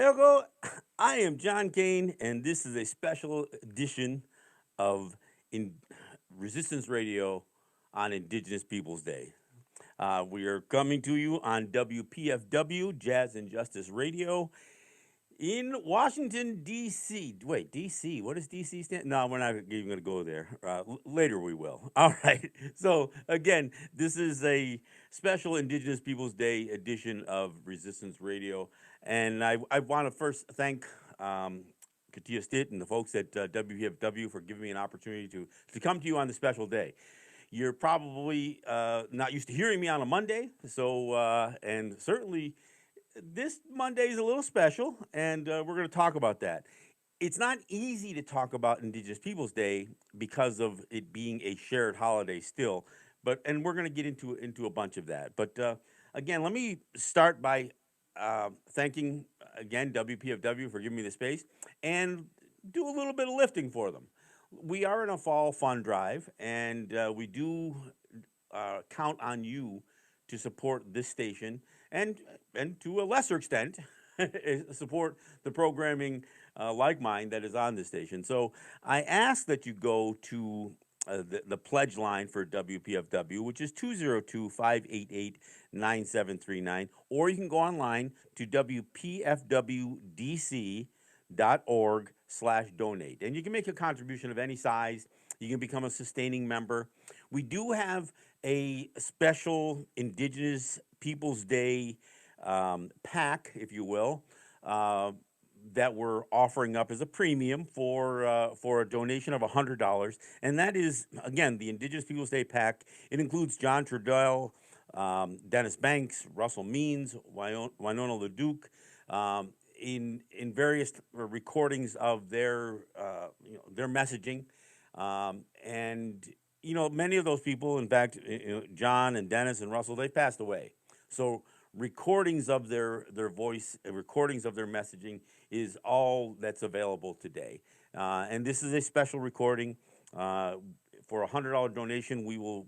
Ergo, I am John Kane, and this is a special edition of in Resistance Radio on Indigenous Peoples Day. We are coming to you on WPFW, Jazz and Justice Radio, in Washington, D.C. Wait, D.C. What does D.C. stand? No, we're not even going to go there. Later we will. All right. So, again, this is a special Indigenous Peoples Day edition of Resistance Radio. And I want to first thank Katia Stitt and the folks at WPFW for giving me an opportunity to come to you on this special day. You're probably not used to hearing me on a Monday, so and certainly this Monday is a little special, and we're going to talk about that. It's not easy to talk about Indigenous Peoples Day because of it being a shared holiday still, but and we're going to get into a bunch of that. But again, let me start by thanking again WPFW for giving me the space and do a little bit of lifting for them. We are in a fall fund drive, and we do count on you to support this station and to a lesser extent support the programming like mine that is on this station. So I ask that you go to the pledge line for WPFW, which is 202-588-9739, or you can go online to WPFWDC.org/donate. And you can make a contribution of any size. You can become a sustaining member. We do have a special Indigenous Peoples Day pack, if you will, that we're offering up as a premium for a donation of $100, and that is again the Indigenous Peoples Day pack. It includes John Trudell, Dennis Banks, Russell Means, Winona LeDuc, in various recordings of their messaging, and many of those people, in fact, John and Dennis and Russell, they passed away. So recordings of their voice, recordings of their messaging is all that's available today. And this is a special recording. For a $100 donation, we will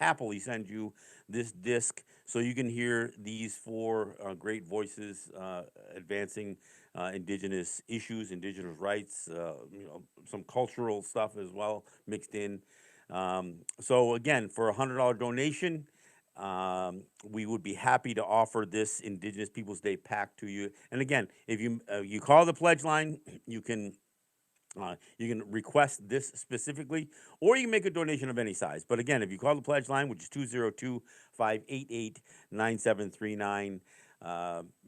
happily send you this disc so you can hear these four great voices advancing Indigenous issues, Indigenous rights, some cultural stuff as well mixed in. So again, for a $100 donation, we would be happy to offer this Indigenous Peoples Day pack to you. And again, if you call the pledge line, you can request this specifically, or you can make a donation of any size. But again, if you call the pledge line, which is 202-588-9739,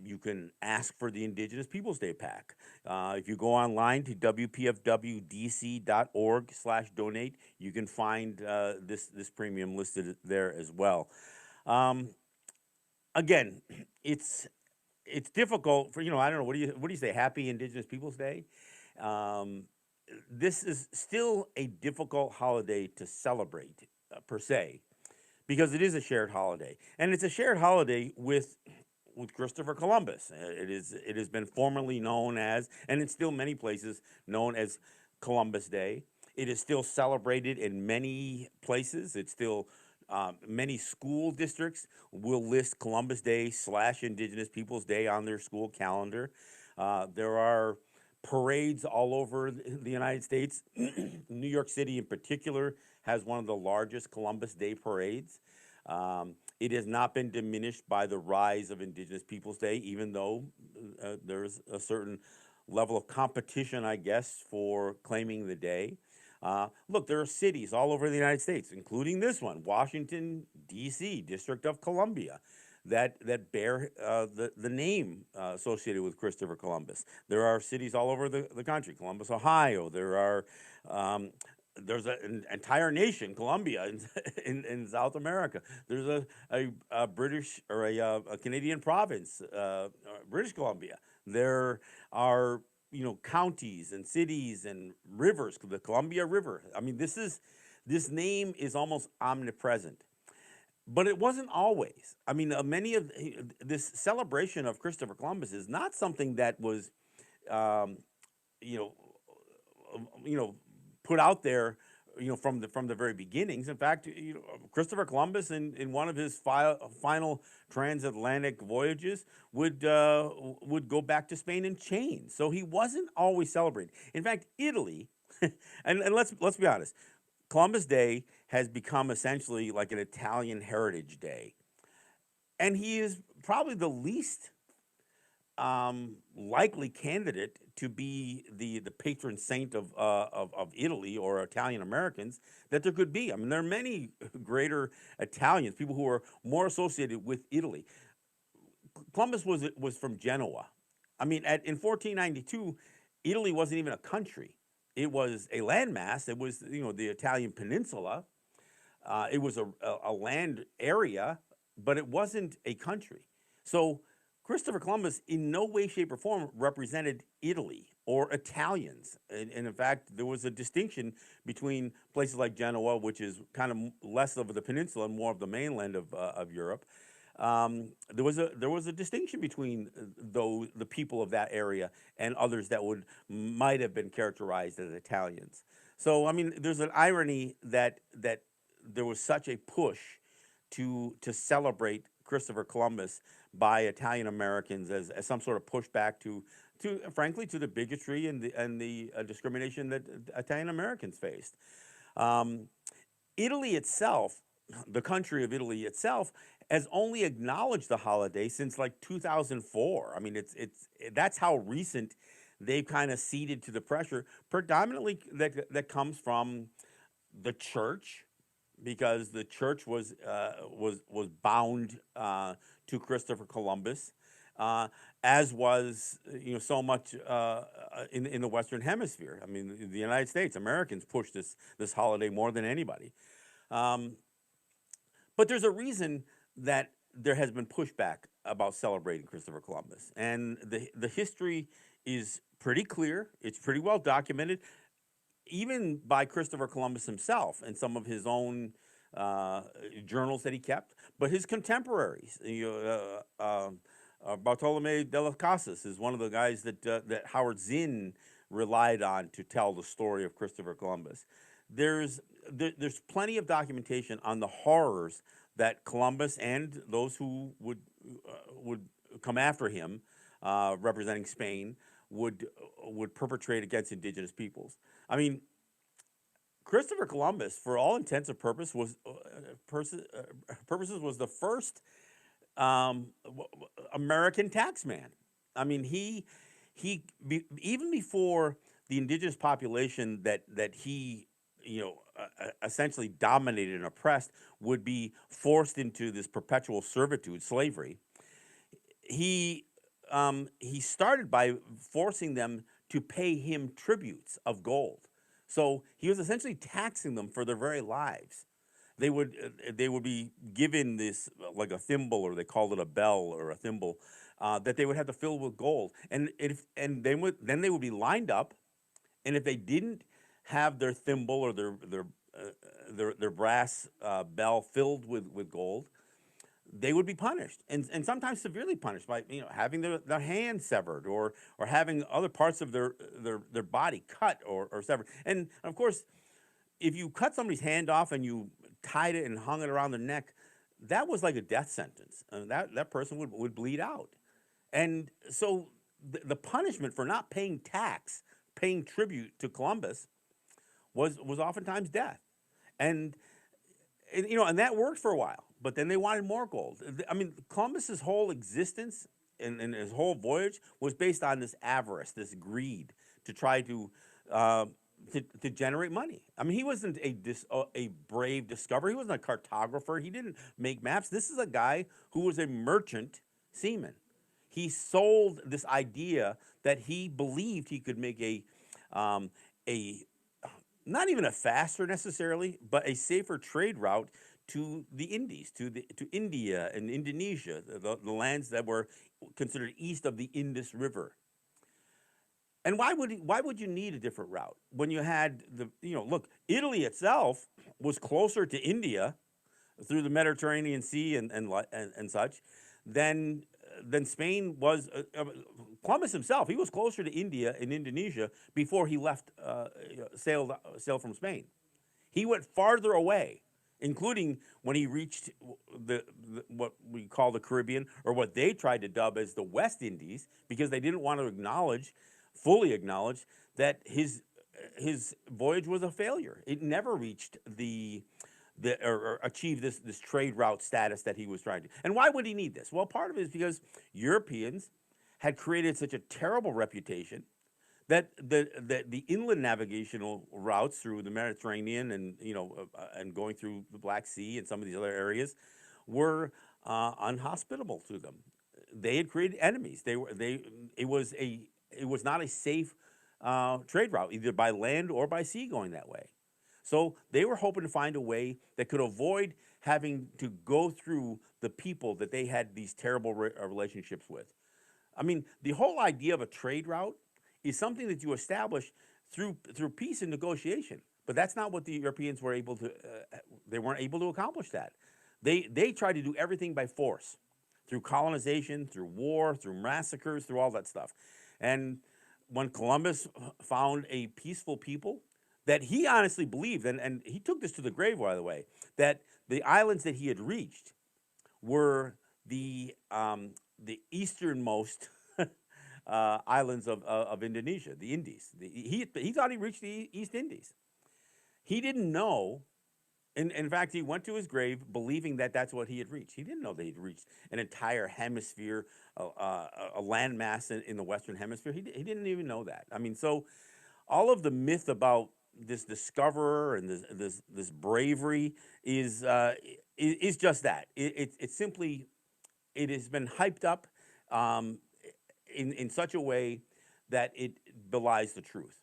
you can ask for the Indigenous Peoples Day pack. If you go online to WPFWDC.org/donate, you can find this premium listed there as well. Again, it's difficult for I don't know, what do you say, Happy Indigenous Peoples Day. This is still a difficult holiday to celebrate per se, because it is a shared holiday, and it's a shared holiday with Christopher Columbus. It has been formerly known as, and it's still many places known as, Columbus Day. It is still celebrated in many places. It's still many school districts will list Columbus Day / Indigenous Peoples Day on their school calendar. There are parades all over the United States. New York City, in particular, has one of the largest Columbus Day parades. It has not been diminished by the rise of Indigenous Peoples Day, even though there's a certain level of competition, I guess, for claiming the day. Look, there are cities all over the United States, including this one, Washington, D.C., District of Columbia, that bear the name associated with Christopher Columbus. There are cities all over the country, Columbus, Ohio. There's an entire nation, Colombia, in South America. There's a British or a Canadian province, British Columbia. There are counties and cities and rivers, the Columbia River. I mean, this name is almost omnipresent. But it wasn't always. I mean, many of this celebration of Christopher Columbus is not something that was, um, you know, put out there from the very beginnings. In fact, Christopher Columbus in one of his final transatlantic voyages would go back to Spain in chains. So he wasn't always celebrated. In fact, Italy, and let's be honest, Columbus Day has become essentially like an Italian Heritage Day, and he is probably the least likely candidate to be the patron saint of Italy or Italian Americans that there could be. I mean, there are many greater Italians, people who are more associated with Italy. Columbus was from Genoa. I mean, in 1492, Italy wasn't even a country; it was a landmass. It was the Italian peninsula. It was a land area, but it wasn't a country. So Christopher Columbus, in no way, shape, or form, represented Italy or Italians. And in fact, there was a distinction between places like Genoa, which is kind of less of the peninsula and more of the mainland of Europe. There was a distinction between the people of that area and others that might have been characterized as Italians. So I mean, there's an irony that there was such a push to celebrate Christopher Columbus by Italian Americans as some sort of pushback to frankly to the bigotry and the discrimination that Italian Americans faced. Um, Italy itself, the country of Italy itself, has only acknowledged the holiday since like 2004. I mean, that's how recent they've kind of ceded to the pressure, predominantly that comes from the church, because the church was bound to Christopher Columbus, uh, as was so much in the Western Hemisphere. I mean, the United States, Americans pushed this holiday more than anybody. Um, but there's a reason that there has been pushback about celebrating Christopher Columbus, and the history is pretty clear. It's pretty well documented, even by Christopher Columbus himself and some of his own uh, journals that he kept, but his contemporaries. Bartolome de las Casas is one of the guys that Howard Zinn relied on to tell the story of Christopher Columbus. There's there's plenty of documentation on the horrors that Columbus and those who would come after him, representing Spain, would would perpetrate against indigenous peoples. I mean, Christopher Columbus, for all intents and purposes, was the first American taxman. I mean, even before the indigenous population that he essentially dominated and oppressed would be forced into this perpetual servitude, slavery. He started by forcing them to pay him tributes of gold. So he was essentially taxing them for their very lives. They would be given this like a thimble, or they called it a bell or a thimble, that they would have to fill with gold, and then they would be lined up, and if they didn't have their thimble or their brass bell filled with gold, they would be punished, and sometimes severely punished by having their hand severed, or having other parts of their body cut or severed. And of course, if you cut somebody's hand off and you tied it and hung it around their neck, that was like a death sentence. That person would bleed out. And so the punishment for not paying tax, paying tribute to Columbus, was oftentimes death. And, and that worked for a while, but then they wanted more gold. I mean, Columbus's whole existence and his whole voyage was based on this avarice, this greed to try uh, to generate money. I mean, he wasn't a brave discoverer. He wasn't a cartographer. He didn't make maps. This is a guy who was a merchant seaman. He sold this idea that he believed he could make a not even a faster necessarily, but a safer trade route to the Indies, to India and Indonesia, the lands that were considered east of the Indus River. And why would you need a different route when you had look, Italy itself was closer to India through the Mediterranean Sea and such than Spain was. Columbus himself, he was closer to India and Indonesia before he left, sailed from Spain. He went farther away, including when he reached what we call the Caribbean, or what they tried to dub as the West Indies, because they didn't want to fully acknowledge, that his voyage was a failure. It never reached or achieved this trade route status that he was trying to. And why would he need this? Well, part of it is because Europeans had created such a terrible reputation that the inland navigational routes through the Mediterranean, and and going through the Black Sea and some of these other areas were unhospitable to them. They had created enemies. It was not a safe trade route, either by land or by sea, going that way. So they were hoping to find a way that could avoid having to go through the people that they had these terrible relationships with. I mean, the whole idea of a trade route is something that you establish through peace and negotiation. But that's not what the Europeans were able to. They weren't able to accomplish that. They tried to do everything by force, through colonization, through war, through massacres, through all that stuff. And when Columbus found a peaceful people that he honestly believed, and he took this to the grave, by the way, that the islands that he had reached were the easternmost islands of Indonesia, the Indies. He thought he reached the East Indies. He didn't know. In fact, he went to his grave believing that that's what he had reached. He didn't know that he'd reached an entire hemisphere, a landmass in the Western Hemisphere. He didn't even know that. I mean, so all of the myth about this discoverer and this bravery is just that. It's simply, it has been hyped up in such a way that it belies the truth.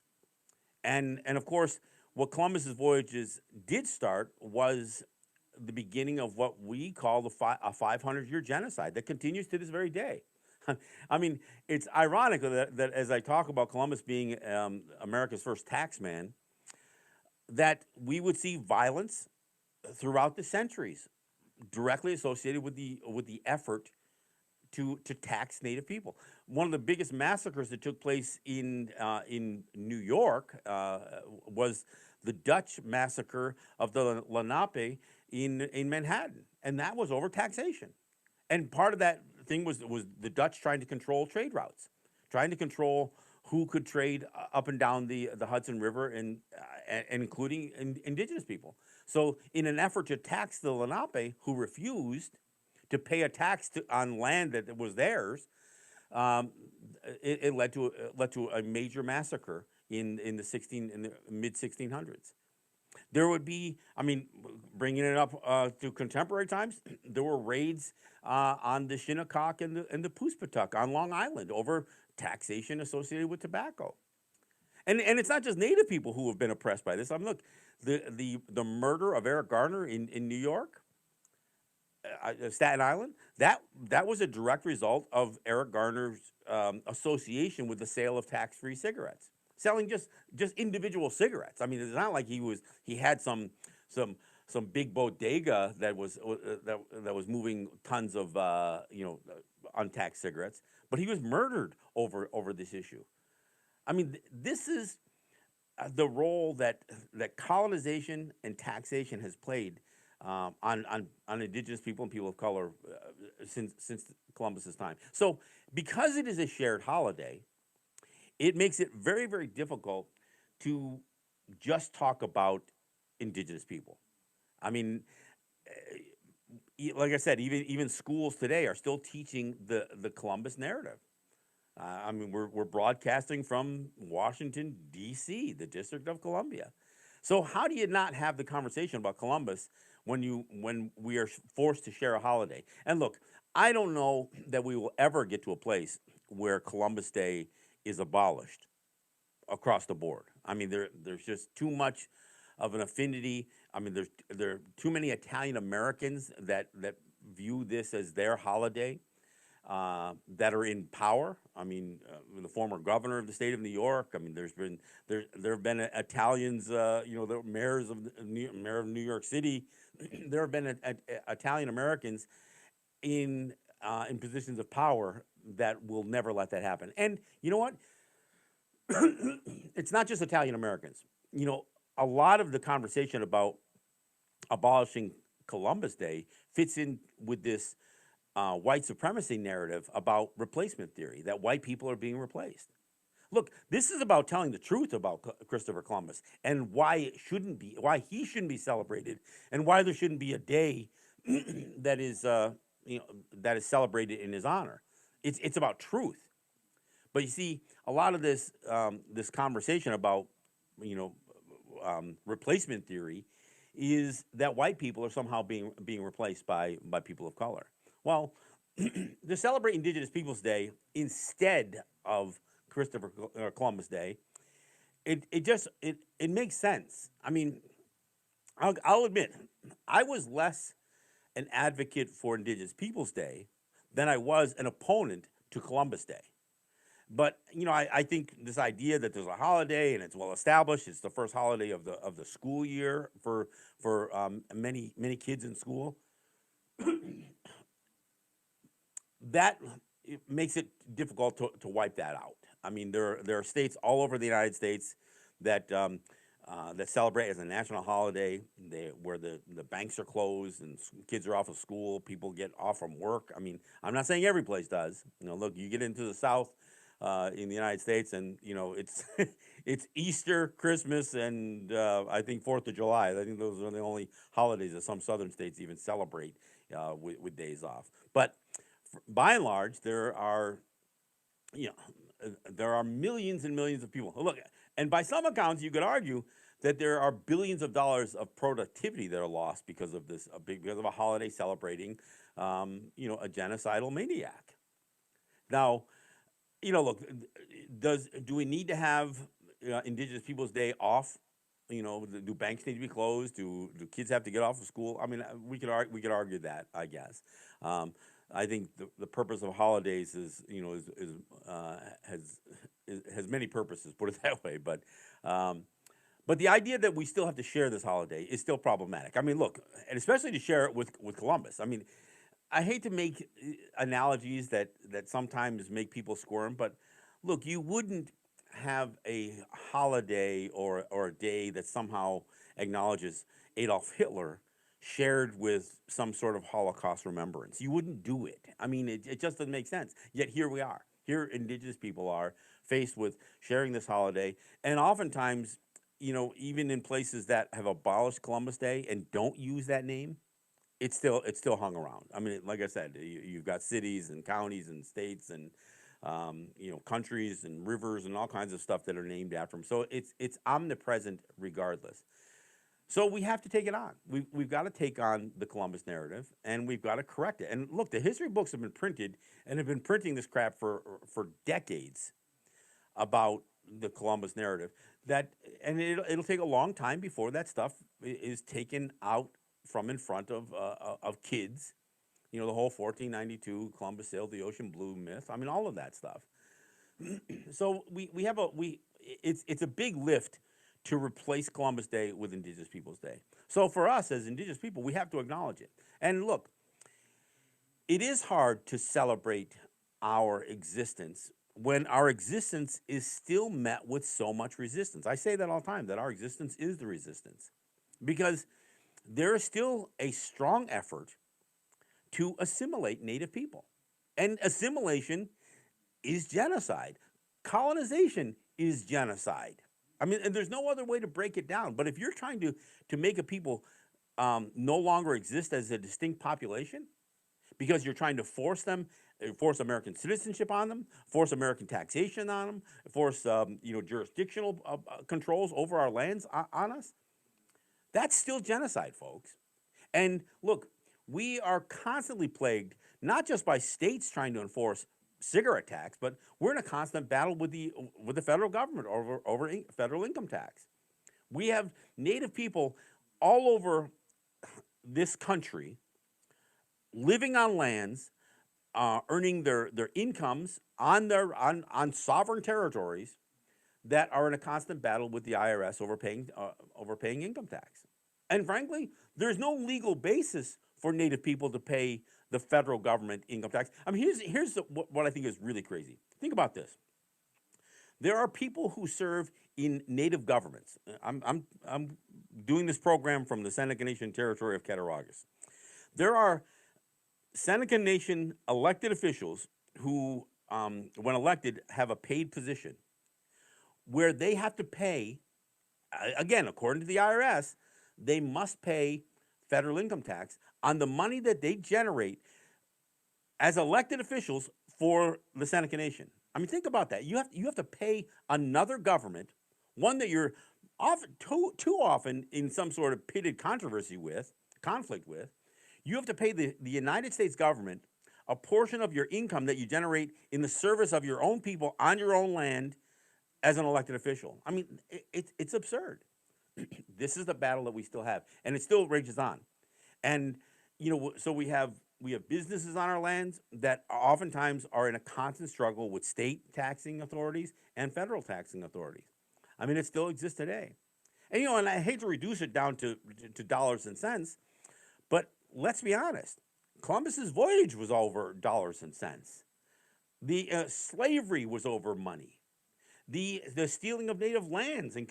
And of course, what Columbus's voyages did start was the beginning of what we call a 500-year genocide that continues to this very day. I mean, it's ironic that as I talk about Columbus being America's first taxman, that we would see violence throughout the centuries directly associated with the effort to tax Native people. One of the biggest massacres that took place in New York was the Dutch massacre of the Lenape in Manhattan, and that was over taxation. And part of that thing was the Dutch trying to control trade routes, trying to control who could trade up and down the Hudson River, and including indigenous people. So in an effort to tax the Lenape, who refused to pay a tax on land that was theirs, it led to a major massacre in the mid 1600s. There would be, I mean, bringing it up to contemporary times, there were raids on the Shinnecock and the Poospatuck on Long Island over taxation associated with tobacco. And it's not just Native people who have been oppressed by this. I mean, look, the murder of Eric Garner in New York, Staten Island, that was a direct result of Eric Garner's association with the sale of tax-free cigarettes, selling just individual cigarettes. I mean, it's not like he had some big bodega that was moving tons of untaxed cigarettes, but he was murdered over this issue. I mean, this is the role that colonization and taxation has played on indigenous people and people of color since Columbus's time. So, because it is a shared holiday, it makes it very, very difficult to just talk about indigenous people. I mean, like I said, even schools today are still teaching the Columbus narrative. I mean, we're broadcasting from Washington, D.C., the District of Columbia. So how do you not have the conversation about Columbus when we are forced to share a holiday? And look, I don't know that we will ever get to a place where Columbus Day is abolished across the board. I mean, there's just too much of an affinity. I mean, there are too many Italian Americans that view this as their holiday, that are in power. I mean, the former governor of the state of New York. I mean, there have been Italians, the mayor of New York City. There have been Italian Americans in positions of power that will never let that happen. And you know what? It's not just Italian Americans. You know, a lot of the conversation about abolishing Columbus Day fits in with this white supremacy narrative about replacement theory, that white people are being replaced. Look, this is about telling the truth about Christopher Columbus and why it shouldn't be, why he shouldn't be celebrated, and why there shouldn't be a day that is, that is celebrated in his honor. It's about truth. But you see, a lot of this conversation about, you know, replacement theory is that white people are somehow being replaced by people of color. Well, to celebrate Indigenous Peoples Day instead of Christopher Columbus Day, it makes sense. I mean, I'll admit, I was less an advocate for Indigenous Peoples Day than I was an opponent to Columbus Day. But I think this idea that there's a holiday and it's well established, it's the first holiday of the school year for many kids in school. That it makes it difficult to wipe that out. I mean, there are states all over the United States that that celebrate as a national holiday, where the banks are closed and kids are off of school, people get off from work. I mean, I'm not saying every place does. Look, you get into the South in the United States, and it's it's Easter, Christmas, and I think 4th of July. I think those are the only holidays that some Southern states even celebrate with days off. But by and large, there are millions and millions of people. Look, and by some accounts, you could argue that there are billions of dollars of productivity that are lost because of this, because of a holiday celebrating, a genocidal maniac. Now, look, do we need to have Indigenous Peoples Day off? Do banks need to be closed? Do kids have to get off of school? I mean, we could argue that, I guess. I think the purpose of holidays has many purposes. Put it that way, but the idea that we still have to share this holiday is still problematic. I mean, look, and especially to share it with Columbus. I mean, I hate to make analogies that sometimes make people squirm, but look, you wouldn't have a holiday or a day that somehow acknowledges Adolf Hitler shared with some sort of Holocaust remembrance. You wouldn't do it. I mean, it just doesn't make sense. Yet here we are. Here, Indigenous people are faced with sharing this holiday, and oftentimes, even in places that have abolished Columbus Day and don't use that name, it's still hung around. I mean, like I said, you've got cities and counties and states and countries and rivers and all kinds of stuff that are named after them. So it's omnipresent regardless. So we have to take it on. We've got to take on the Columbus narrative, and we've got to correct it. And look, the history books have been printed and have been printing this crap for decades about the Columbus narrative. And it'll take a long time before that stuff is taken out from in front of kids. The whole 1492 Columbus sailed the ocean blue myth. I mean, all of that stuff. So it's a big lift to replace Columbus Day with Indigenous Peoples Day. So for us as Indigenous people, we have to acknowledge it. And look, it is hard to celebrate our existence when our existence is still met with so much resistance. I say that all the time, that our existence is the resistance, because there is still a strong effort to assimilate Native people. And assimilation is genocide. Colonization is genocide. I mean, and there's no other way to break it down. But if you're trying to make a people no longer exist as a distinct population, because you're trying to force American citizenship on them, force American taxation on them, force jurisdictional controls over our lands on us, that's still genocide, folks. And look, we are constantly plagued not just by states trying to enforce cigarette tax, but we're in a constant battle with the federal government over federal income tax. We have Native people all over this country living on lands, earning their incomes on sovereign territories that are in a constant battle with the IRS overpaying income tax. And frankly, there's no legal basis for Native people to pay the federal government income tax. I mean, here's what I think is really crazy. Think about this. There are people who serve in native governments. I'm doing this program from the Seneca Nation territory of Cattaraugus. There are Seneca Nation elected officials who, when elected, have a paid position where they have to pay, again, according to the IRS, they must pay federal income tax on the money that they generate as elected officials for the Seneca Nation. I mean, think about that. You have to pay another government, one that you're often too often in some sort of pitted controversy with, conflict with. You have to pay the United States government a portion of your income that you generate in the service of your own people on your own land as an elected official. I mean, it's absurd. This is the battle that we still have, and it still rages on. And so we have businesses on our lands that oftentimes are in a constant struggle with state taxing authorities and federal taxing authorities. I mean, it still exists today. And I hate to reduce it down to dollars and cents, but let's be honest. Columbus's voyage was over dollars and cents. The slavery was over money. The stealing of native lands and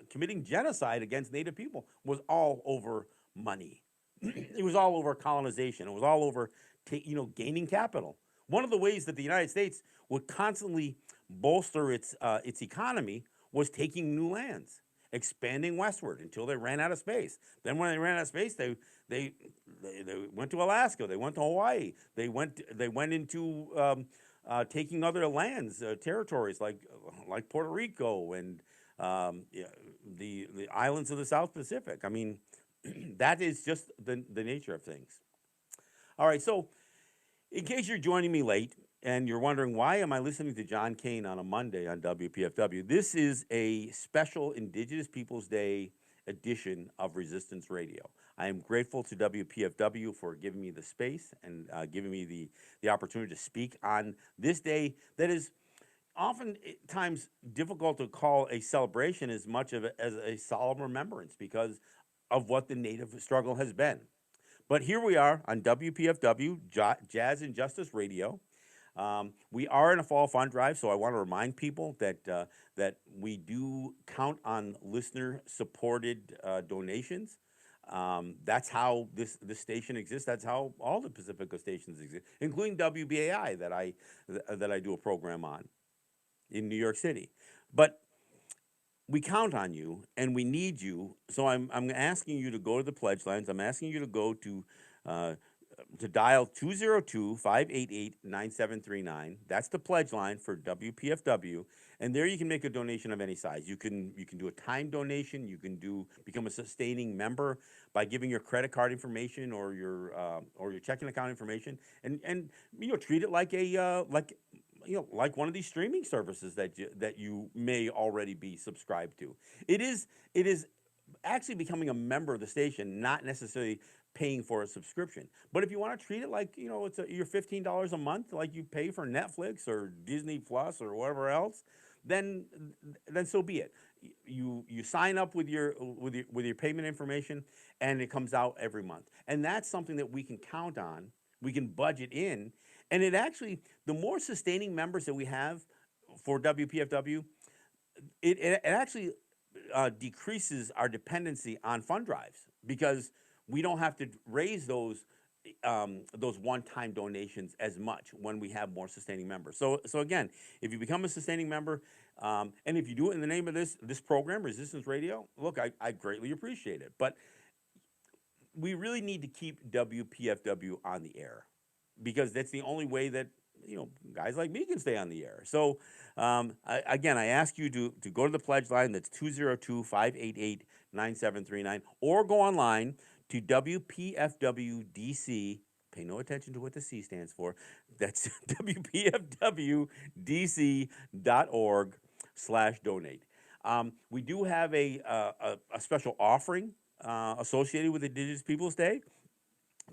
committing genocide against native people was all over money. It was all over colonization. It was all over gaining capital. One of the ways that the United States would constantly bolster its economy was taking new lands, expanding westward until they ran out of space. Then when they ran out of space, they went to Alaska. They went to Hawaii. They went into taking other lands, territories like Puerto Rico and yeah, the islands of the South Pacific. I mean, that is just the nature of things. All right, so in case you're joining me late and you're wondering why am I listening to John Kane on a Monday on WPFW, this is a special Indigenous Peoples Day edition of Resistance Radio. I am grateful to WPFW for giving me the space and giving me the opportunity to speak on this day that is oftentimes difficult to call a celebration as much as a solemn remembrance because of what the Native struggle has been. But here we are on WPFW, Jazz and Justice Radio. We are in a fall fund drive, so I want to remind people that we do count on listener-supported donations. That's how this station exists. That's how all the Pacifica stations exist, including WBAI that I do a program on in New York City. But we count on you and we need you. So I'm asking you to go to the pledge lines. I'm asking you to go to dial 202-588-9739. That's the pledge line for WPFW. And there you can make a donation of any size. You can do a time donation. You can become a sustaining member by giving your credit card information or your checking account information, and treat it like like one of these streaming services that you may already be subscribed to. It is actually becoming a member of the station, not necessarily paying for a subscription. But if you want to treat it like it's your $15 a month, like you pay for Netflix or Disney Plus or whatever else, then so be it. You sign up with your payment information, and it comes out every month. And that's something that we can count on. We can budget in, and it actually, the more sustaining members that we have for WPFW, it actually decreases our dependency on fund drives because we don't have to raise those one-time donations as much when we have more sustaining members. So again, if you become a sustaining member, and if you do it in the name of this program, Resistance Radio, look, I greatly appreciate it. But we really need to keep WPFW on the air because that's the only way that guys like me can stay on the air. So again, I ask you to go to the pledge line. That's 202-588-9739, or go online to WPFWDC. Pay no attention to what the C stands for. That's WPFWDC.org/donate. We do have a special offering associated with Indigenous Peoples Day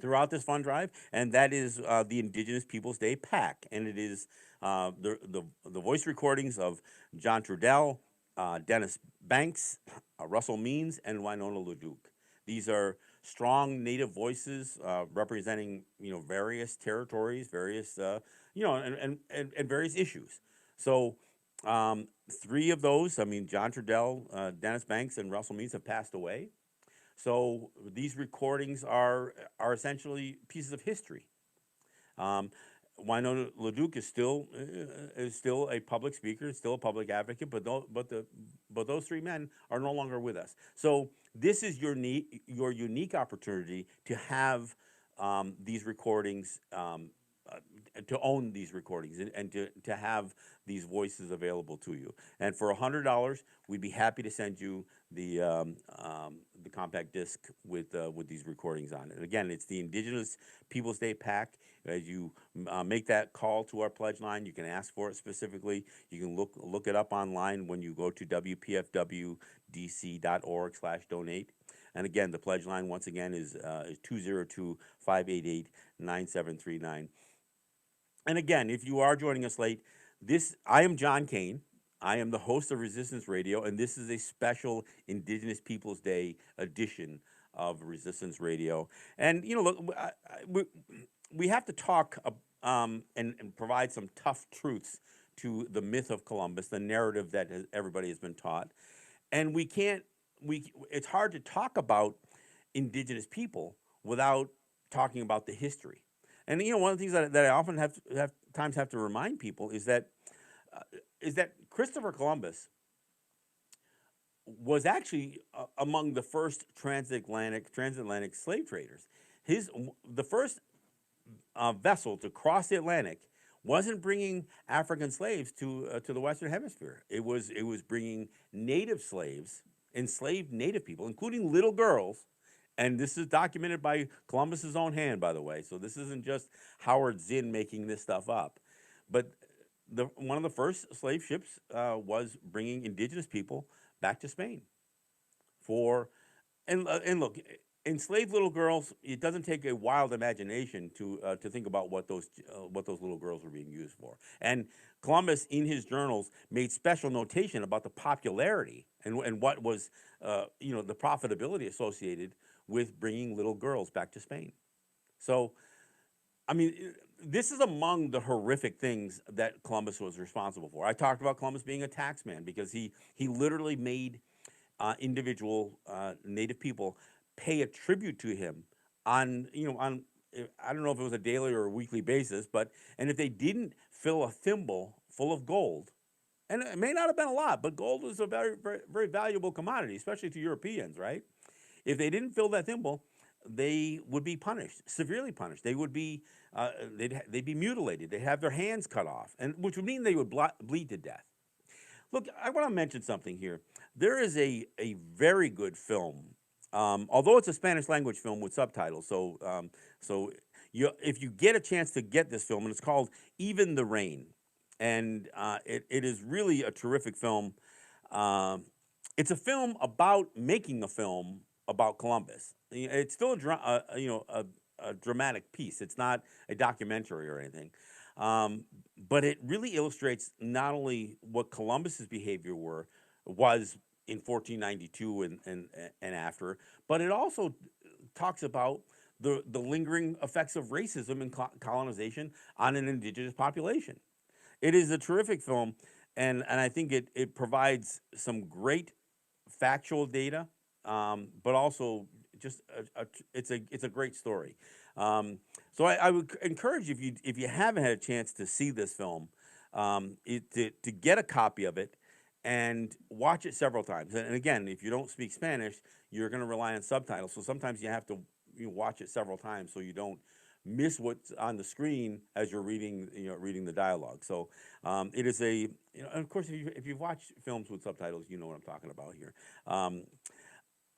throughout this fund drive, and that is the Indigenous Peoples Day Pack, and it is the voice recordings of John Trudell, Dennis Banks, Russell Means, and Winona LeDuc. These are strong Native voices representing various territories, various and various issues. So Three of those, I mean, John Trudell, Dennis Banks, and Russell Means have passed away. So these recordings are essentially pieces of history. Um, Winona LaDuke is still a public speaker, still a public advocate, but those three men are no longer with us. So this is your unique opportunity to have these recordings. To own these recordings and to have these voices available to you. And for $100, we'd be happy to send you the compact disc with these recordings on it. Again, it's the Indigenous Peoples Day pack. As you make that call to our pledge line, you can ask for it specifically. You can look it up online when you go to wpfwdc.org/donate. And again, the pledge line once again is 202-588-9739. And again, if you are joining us late, I am John Kane. I am the host of Resistance Radio, and this is a special Indigenous Peoples Day edition of Resistance Radio. And look, we have to talk and provide some tough truths to the myth of Columbus, the narrative that everybody has been taught, and we can't. It's hard to talk about Indigenous people without talking about the history. And one of the things that I often have to remind people is that Christopher Columbus was actually among the first transatlantic slave traders. The first vessel to cross the Atlantic wasn't bringing African slaves to the Western Hemisphere. It was bringing native slaves, enslaved native people, including little girls. And this is documented by Columbus's own hand, by the way. So this isn't just Howard Zinn making this stuff up. But one of the first slave ships was bringing indigenous people back to Spain for, and look, enslaved little girls. It doesn't take a wild imagination to think about what those little girls were being used for. And Columbus, in his journals, made special notation about the popularity and what was the profitability associated with bringing little girls back to Spain. So, I mean, this is among the horrific things that Columbus was responsible for. I talked about Columbus being a tax man because he literally made individual native people pay a tribute to him on I don't know if it was a daily or a weekly basis, and if they didn't fill a thimble full of gold, and it may not have been a lot, but gold was a very, very, very valuable commodity, especially to Europeans, right? If they didn't fill that thimble, they would be punished, severely punished. They would be they'd be mutilated. They'd have their hands cut off, and which would mean they would bleed to death. Look, I want to mention something here. There is a very good film, although it's a Spanish language film with subtitles. If you get a chance to get this film, and it's called Even the Rain, and it is really a terrific film. It's a film about making a film about Columbus. It's still a dramatic piece. It's not a documentary or anything. But it really illustrates not only what Columbus's behavior was in 1492 and after, but it also talks about the lingering effects of racism and colonization on an indigenous population. It is a terrific film, and I think it provides some great factual data, but also just it's a great story. So I would encourage you, if you haven't had a chance to see this film, to get a copy of it and watch it several times. And again, if you don't speak Spanish, you're going to rely on subtitles. So sometimes you have to watch it several times so you don't miss what's on the screen as you're reading the dialogue. So it is and of course, if you've watched films with subtitles, you know what I'm talking about here.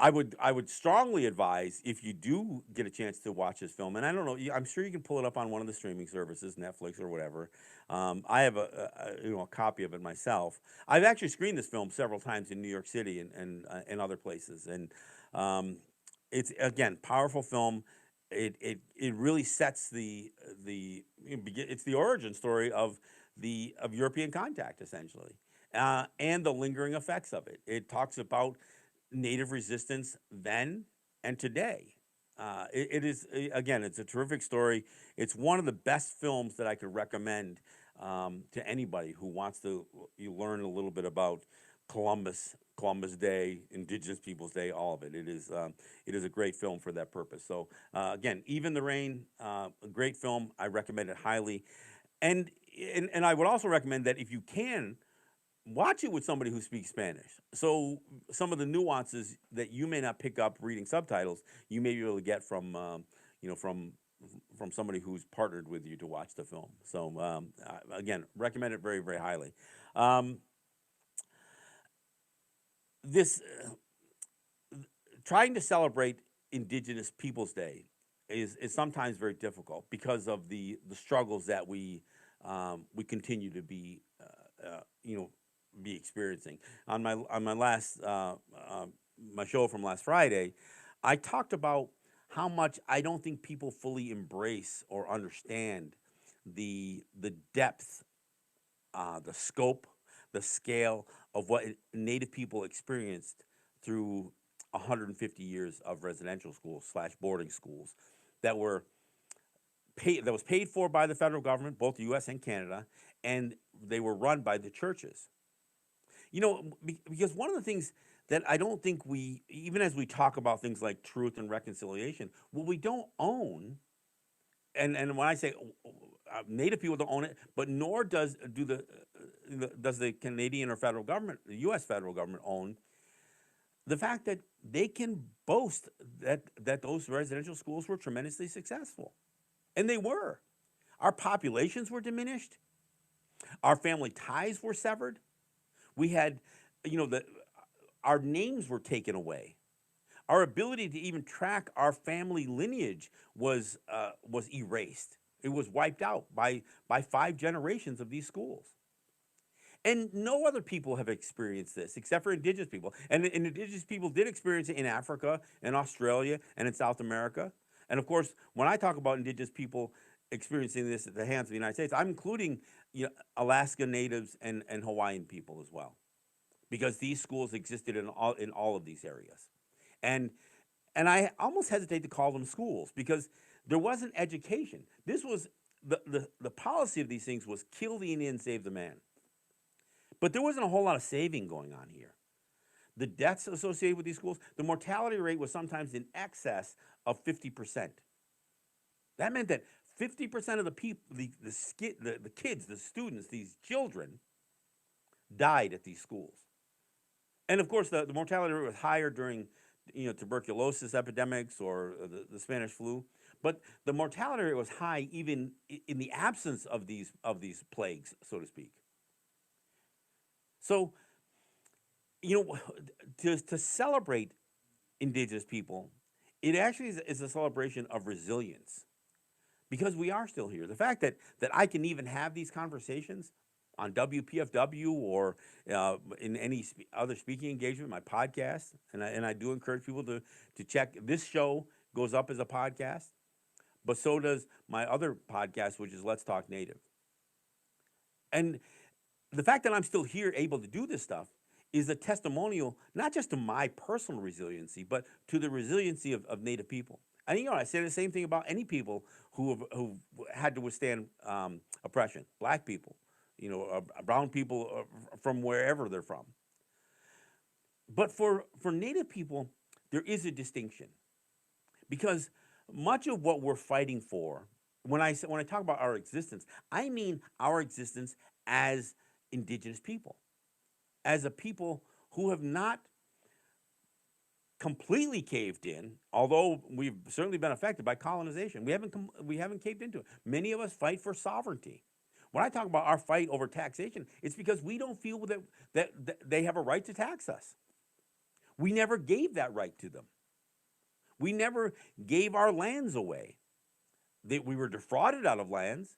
I would strongly advise, if you do get a chance to watch this film, and I don't know, I'm sure you can pull it up on one of the streaming services, Netflix or whatever. I have a copy of it myself. I've actually screened this film several times in New York City and other places, and it's, again, powerful film. It really sets it's the origin story of European contact, essentially, and the lingering effects of it. It talks about Native resistance then and today. It is, again, it's a terrific story. It's one of the best films that I could recommend to anybody who wants to you learn a little bit about Columbus Day, Indigenous Peoples Day, all of it. It is a great film for that purpose. So again, Even the Rain, a great film. I recommend it highly, and and I would also recommend that if you can watch it with somebody who speaks Spanish. So some of the nuances that you may not pick up reading subtitles, you may be able to get from you know from somebody who's partnered with you to watch the film. So again, recommend it very very highly. Um, this trying to celebrate Indigenous Peoples Day is sometimes very difficult because of the struggles that we continue to be you know be experiencing. On my last my show from last Friday, I talked about how much I don't think people fully embrace or understand the depth, the scope, the scale of what Native people experienced through 150 years of residential schools slash boarding schools that were that was paid for by the federal government, both the U.S. and Canada, and they were run by the churches. Because one of the things that I don't think we, even as we talk about things like truth and reconciliation, what we don't own, and when I say Native people don't own it, but nor does the Canadian or federal government, the U.S. federal government, own the fact that they can boast that those residential schools were tremendously successful, and they were. Our populations were diminished. Our family ties were severed. We had, you know, the our names were taken away. Our ability to even track our family lineage was erased. It was wiped out by 5 generations of these schools. And no other people have experienced this except for Indigenous people. And Indigenous people did experience it in Africa, in Australia, and in South America. And of course, when I talk about Indigenous people experiencing this at the hands of the United States, I'm including Alaska Natives and Hawaiian people as well, because these schools existed in all of these areas. And and I almost hesitate to call them schools because there wasn't education. This was the policy of these things was kill the Indian, save the man. But there wasn't a whole lot of saving going on here. The deaths associated with these schools, the mortality rate was sometimes in excess of 50%. That meant that 50% of the people, the kids, the students, these children, died at these schools. And of course, the mortality rate was higher during tuberculosis epidemics or the Spanish flu. But the mortality rate was high even in the absence of these plagues, so to speak. So, you know, to celebrate Indigenous people, it actually is a celebration of resilience because we are still here. The fact that I can even have these conversations on WPFW or in any other speaking engagement, my podcast, and I do encourage people to check. This show goes up as a podcast, but so does my other podcast, which is Let's Talk Native. And the fact that I'm still here able to do this stuff is a testimonial not just to my personal resiliency, but to the resiliency of Native people. And I say the same thing about any people who had to withstand oppression. Black people, brown people from wherever they're from. But for Native people, there is a distinction because much of what we're fighting for, when I talk about our existence, I mean our existence as Indigenous people, as a people who have not completely caved in, although we've certainly been affected by colonization. We haven't caved into it. Many of us fight for sovereignty. When I talk about our fight over taxation, it's because we don't feel that they have a right to tax us. We never gave that right to them. We never gave our lands away. We were defrauded out of lands.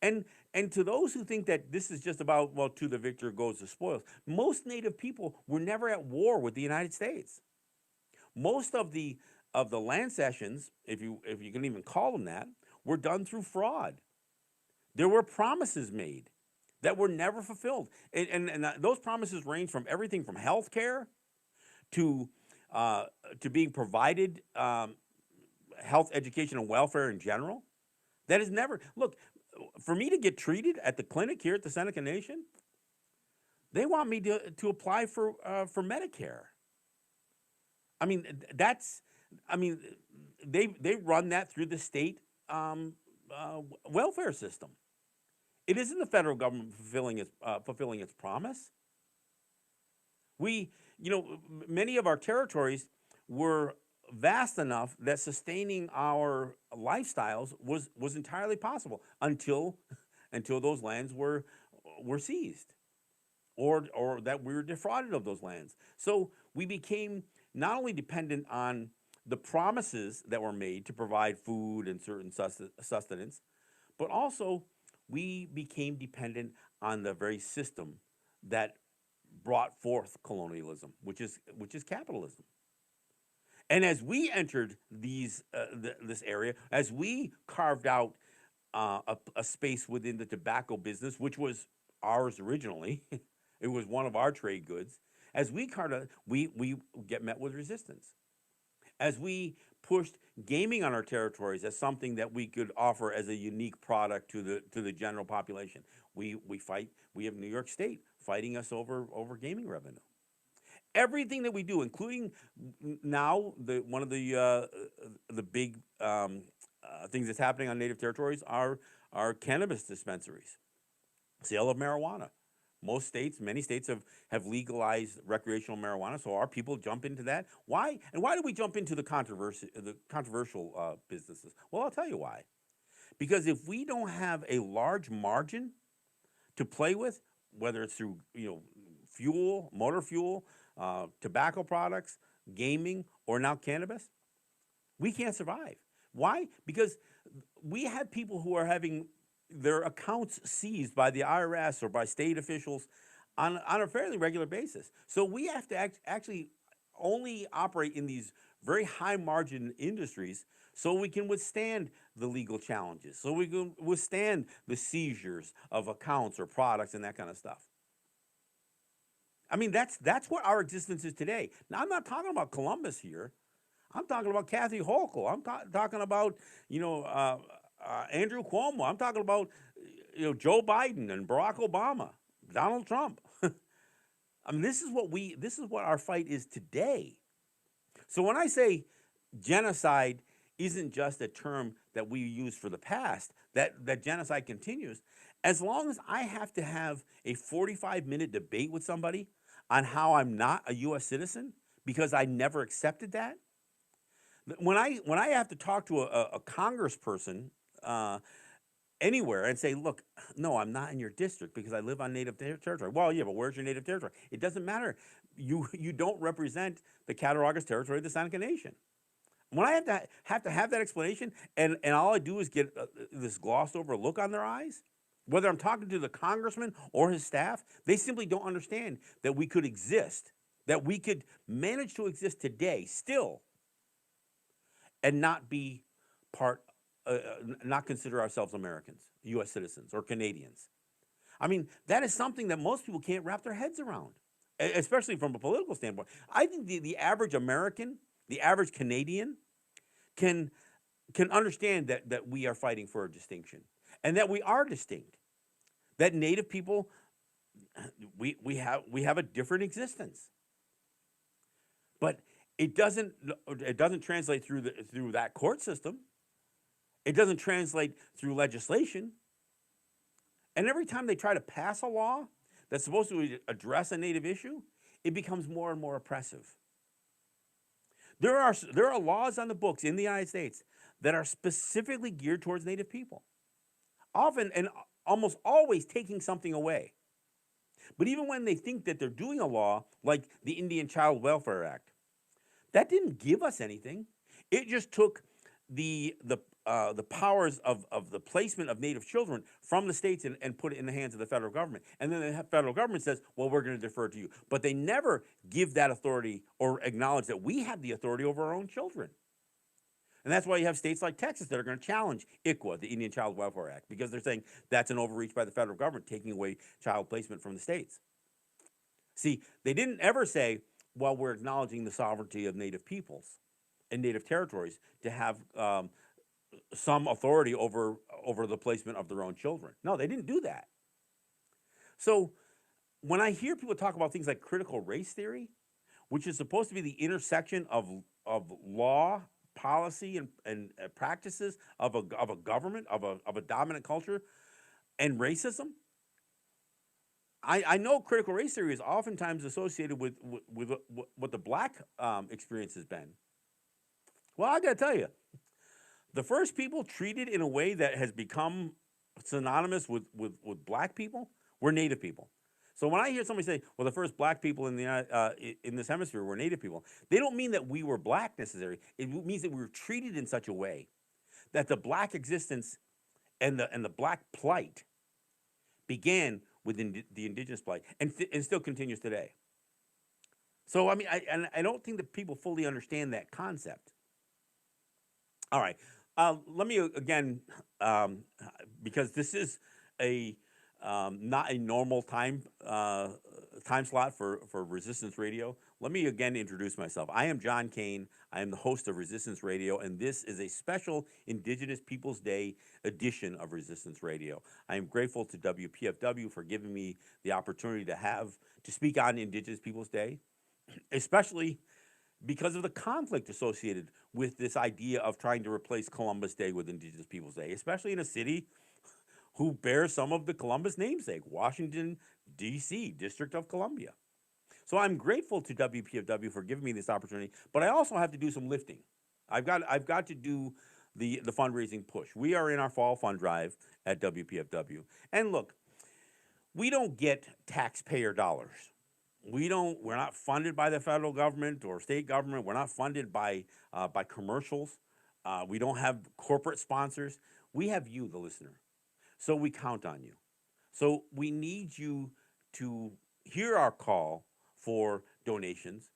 And to those who think that this is just about, well, to the victor goes the spoils, most Native people were never at war with the United States. Most of the land cessions, if you can even call them that, were done through fraud. There were promises made that were never fulfilled, and those promises range from everything from health care to being provided health, education, and welfare in general. That is never look. For me to get treated at the clinic here at the Seneca Nation, they want me to apply for Medicare. I mean, that's, I mean, they run that through the state um, welfare system. It isn't the federal government fulfilling its promise. We, many of our territories were vast enough that sustaining our lifestyles was entirely possible until until those lands were seized, or that we were defrauded of those lands. So we became not only dependent on the promises that were made to provide food and certain sustenance, but also we became dependent on the very system that brought forth colonialism, which is capitalism. And as we entered this area, as we carved out a space within the tobacco business, which was ours originally, it was one of our trade goods. As we carved out, we get met with resistance. As we pushed gaming on our territories as something that we could offer as a unique product to the general population, we fight. We have New York State fighting us over gaming revenue. Everything that we do, including now one of the big things that's happening on native territories are cannabis dispensaries, sale of marijuana. Most states, many states have legalized recreational marijuana, so our people jump into that. Why? And why do we jump into the controversial businesses? Well, I'll tell you why. Because if we don't have a large margin to play with, whether it's through fuel, motor fuel, tobacco products, gaming, or now cannabis, we can't survive. Why? Because we have people who are having their accounts seized by the IRS or by state officials on a fairly regular basis. So we have to actually only operate in these very high margin industries so we can withstand the legal challenges, so we can withstand the seizures of accounts or products and that kind of stuff. I mean, that's what our existence is today. Now, I'm not talking about Columbus here. I'm talking about Kathy Hochul. I'm talking about Andrew Cuomo. I'm talking about Joe Biden and Barack Obama, Donald Trump. I mean, this is what our fight is today. So when I say genocide isn't just a term that we use for the past, that genocide continues, as long as I have to have a 45-minute debate with somebody on how I'm not a US citizen because I never accepted that. When I have to talk to a congressperson anywhere and say, look, no, I'm not in your district because I live on native territory. Well, yeah, but where's your native territory? It doesn't matter. You don't represent the Cattaraugus territory of the Seneca Nation. When I have that explanation, and all I do is get this glossed over look on their eyes, whether I'm talking to the congressman or his staff, they simply don't understand that we could exist, that we could manage to exist today still and not be part, not consider ourselves Americans, U.S. citizens, or Canadians. I mean, that is something that most people can't wrap their heads around, especially from a political standpoint. I think the average American, the average Canadian, can understand that we are fighting for a distinction and that we are distinct. That Native people, we have a different existence, but it doesn't translate through that court system. It doesn't translate through legislation. And every time they try to pass a law that's supposed to address a Native issue, it becomes more and more oppressive. There are laws on the books in the United States that are specifically geared towards Native people, often and almost always taking something away. But even when they think that they're doing a law like the Indian Child Welfare Act, that didn't give us anything. It just took the powers of the placement of Native children from the states and put it in the hands of the federal government. And then the federal government says, well, we're going to defer to you. But they never give that authority or acknowledge that we have the authority over our own children. And that's why you have states like Texas that are going to challenge ICWA, the Indian Child Welfare Act, because they're saying that's an overreach by the federal government, taking away child placement from the states. See, they didn't ever say, well, we're acknowledging the sovereignty of Native peoples and Native territories to have some authority over the placement of their own children. No, they didn't do that. So when I hear people talk about things like critical race theory, which is supposed to be the intersection of law, policy, and practices of a government, of a dominant culture, and racism, I know critical race theory is oftentimes associated with what the black experience has been. Well, I got to tell you, the first people treated in a way that has become synonymous with black people were Native people. So when I hear somebody say, "Well, the first black people in this hemisphere were Native people," they don't mean that we were black necessarily. It means that we were treated in such a way that the black existence and the black plight began within the indigenous plight and still continues today. So I mean, I don't think that people fully understand that concept. All right. Let me again, um, because this is a not a normal time slot for Resistance Radio. Let me again introduce myself. I am John Kane. I am the host of Resistance Radio, and this is a special Indigenous Peoples Day edition of Resistance Radio. I am grateful to WPFW for giving me the opportunity to speak on Indigenous Peoples Day, especially because of the conflict associated with this idea of trying to replace Columbus Day with Indigenous Peoples Day, especially in a city who bears some of the Columbus namesake, Washington, D.C., District of Columbia. So I'm grateful to WPFW for giving me this opportunity, but I also have to do some lifting. I've got to do the fundraising push. We are in our fall fund drive at WPFW. And look, we don't get taxpayer dollars. We're not funded by the federal government or state government. We're not funded by commercials. We don't have corporate sponsors. We have you, the listener. So we count on you. So we need you to hear our call for donations.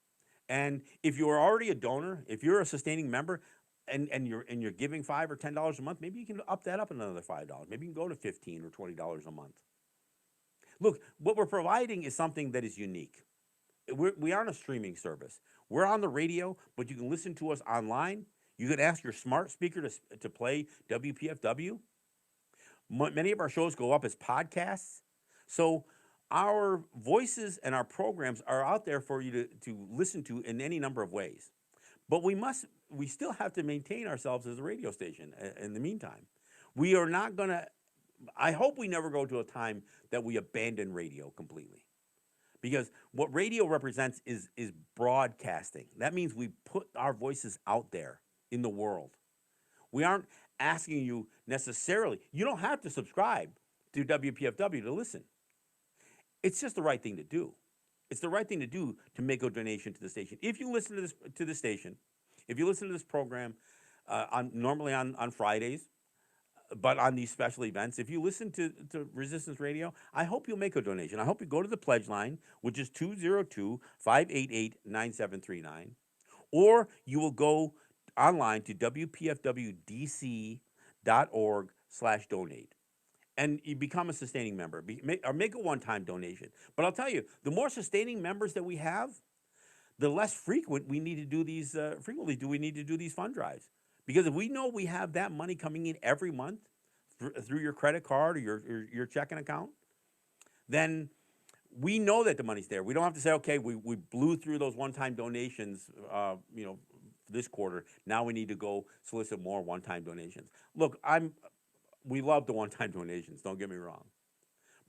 And if you are already a donor, if you're a sustaining member, and you're giving $5 or $10 a month, maybe you can up that up another $5. Maybe you can go to $15 or $20 a month. Look, what we're providing is something that is unique. We aren't a streaming service. We're on the radio, but you can listen to us online. You can ask your smart speaker to play WPFW. Many of our shows go up as podcasts. So our voices and our programs are out there for you to listen to in any number of ways. But we still have to maintain ourselves as a radio station in the meantime. We are not going to, I hope we never go to a time that we abandon radio completely. Because what radio represents is broadcasting. That means we put our voices out there in the world. We aren't asking you necessarily, you don't have to subscribe to WPFW to listen. It's just the right thing to do. It's the right thing to do to make a donation to the station. If you listen to the station, if you listen to this program normally on Fridays, but on these special events, if you listen to Resistance Radio, I hope you'll make a donation. I hope you go to the pledge line, which is 202-588-9739, or you will go online to wpfwdc.org/donate. And you become a sustaining member, or make a one-time donation. But I'll tell you, the more sustaining members that we have, the less frequent we need to do these. Frequently, do we need to do these fund drives? Because if we know we have that money coming in every month through your credit card or your checking account, then we know that the money's there. We don't have to say, okay, we blew through those one-time donations, this quarter. Now we need to go solicit more one-time donations. Look, we love the one-time donations. Don't get me wrong,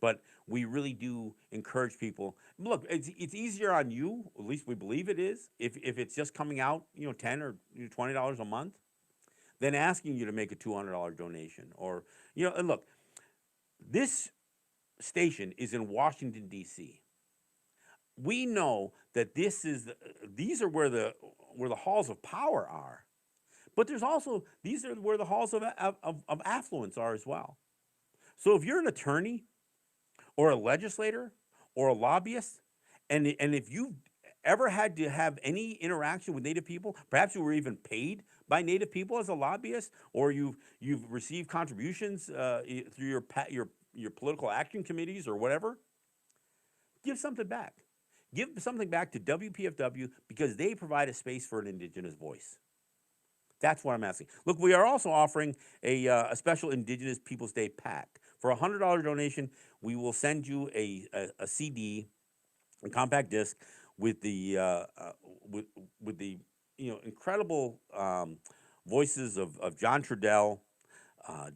but we really do encourage people. Look, it's easier on you. At least we believe it is. If it's just coming out, $10 or $20 a month, than asking you to make a $200 donation. Or, and look, this station is in Washington, D.C. We know that these are where the halls of power are. But there's also, these are where the halls of affluence are as well. So if you're an attorney or a legislator or a lobbyist, and if you've ever had to have any interaction with Native people, perhaps you were even paid by Native people as a lobbyist, or you've received contributions through your political action committees or whatever, give something back. Give something back to WPFW because they provide a space for an Indigenous voice. That's what I'm asking. Look, we are also offering a special Indigenous Peoples Day pack. For a $100 donation, we will send you a CD, a compact disc with the with with the incredible voices of John Trudell,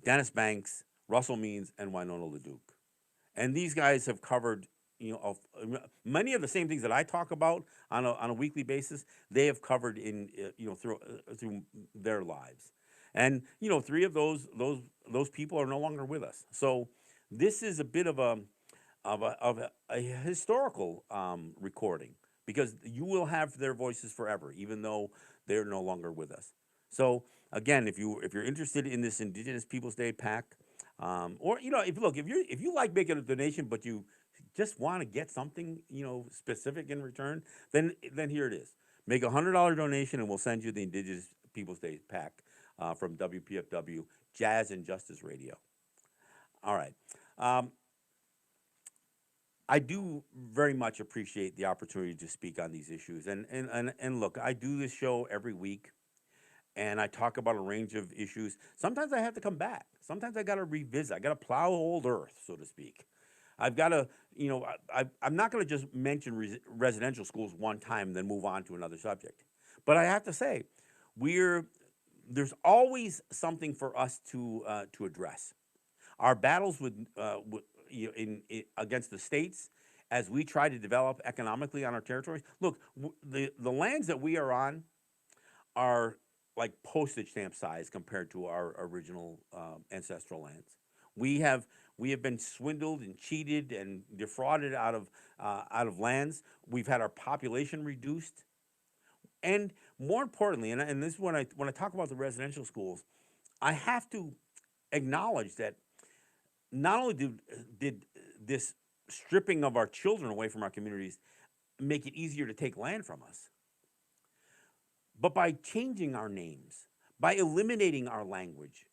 Dennis Banks, Russell Means, and Winona LaDuke. And these guys have covered many of the same things that I talk about on a weekly basis. They have covered in through their lives, and three of those people are no longer with us. So this is a bit of a historical recording, because you will have their voices forever, even though they're no longer with us. So again, if you're interested in this Indigenous Peoples Day pack, or if you like making a donation, but you just want to get something specific in return, then here it is. Make $100 donation, and we'll send you the Indigenous Peoples Day pack from WPFW Jazz and Justice Radio. All right. I do very much appreciate the opportunity to speak on these issues, and look, I do this show every week, and I talk about a range of issues. Sometimes I have to come back. Sometimes I got to revisit. I got to plow old earth, so to speak. I've got to, I'm not going to just mention residential schools one time and then move on to another subject. But I have to say, there's always something for us to address. Our battles with against the states, as we try to develop economically on our territories. Look, the lands that we are on are like postage stamp size compared to our original ancestral lands. We have been swindled and cheated and defrauded out of lands. We've had our population reduced, and more importantly, and this is when I talk about the residential schools, I have to acknowledge that not only did this stripping of our children away from our communities make it easier to take land from us, but by changing our names, by eliminating our language,